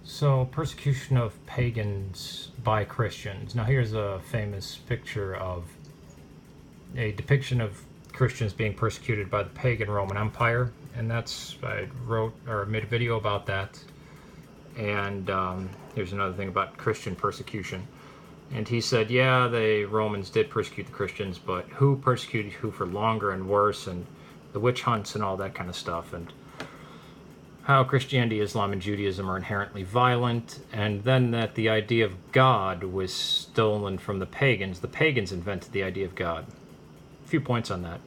So, persecution of pagans by Christians. Now, here's a famous picture of a depiction of Christians being persecuted by the pagan Roman Empire, and I wrote or made a video about that. And here's another thing about Christian persecution. And he said, yeah, the Romans did persecute the Christians, but who persecuted who for longer and worse, and the witch hunts and all that kind of stuff, and how Christianity, Islam, and Judaism are inherently violent, and then that the idea of God was stolen from the pagans. The pagans invented the idea of God. A few points on that.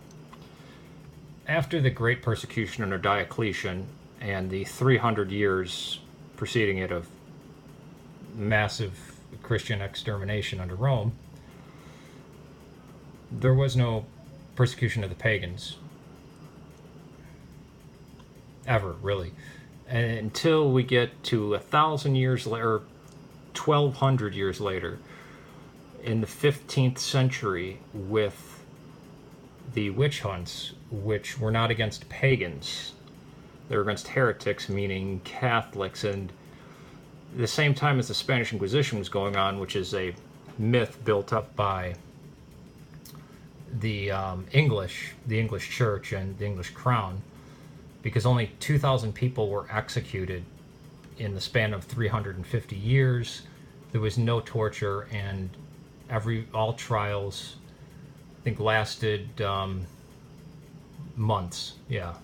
After the great persecution under Diocletian and the 300 years preceding it of massive Christian extermination under Rome, there was no persecution of the pagans. Ever, really. And until we get to 1,000 years later, 1,200 years later, in the 15th century, with the witch hunts, which were not against pagans, they were against heretics, meaning Catholics, and the same time as the Spanish Inquisition was going on, which is a myth built up by the English Church and the English Crown, because only 2,000 people were executed in the span of 350 years. There was no torture, and all trials, I think, lasted months. Yeah.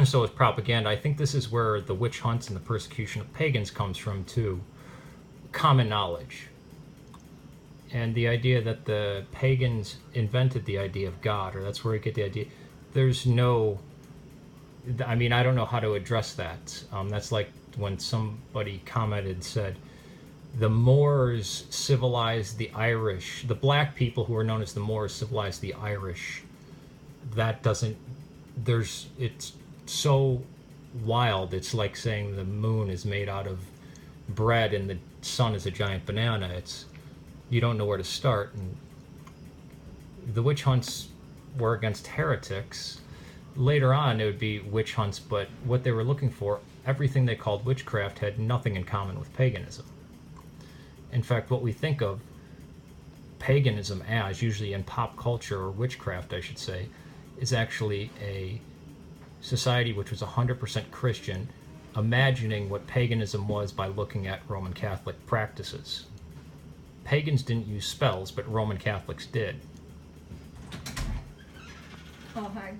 So it's propaganda. I think this is where the witch hunts and the persecution of pagans comes from too. Common knowledge. And the idea that the pagans invented the idea of God, or that's where we get the idea. There's no, I mean, I don't know how to address that. That's like when somebody commented and said, the Moors civilized the Irish. The black people who are known as the Moors civilized the Irish. That doesn't, it's so wild. It's like saying the moon is made out of bread and the sun is a giant banana. You don't know where to start. And the witch hunts were against heretics. Later on, it would be witch hunts, but what they were looking for, everything they called witchcraft, had nothing in common with paganism. In fact, what we think of paganism as, usually in pop culture, or witchcraft, I should say, is actually a society which was 100% Christian, imagining what paganism was by looking at Roman Catholic practices. Pagans didn't use spells, but Roman Catholics did. Oh, hi.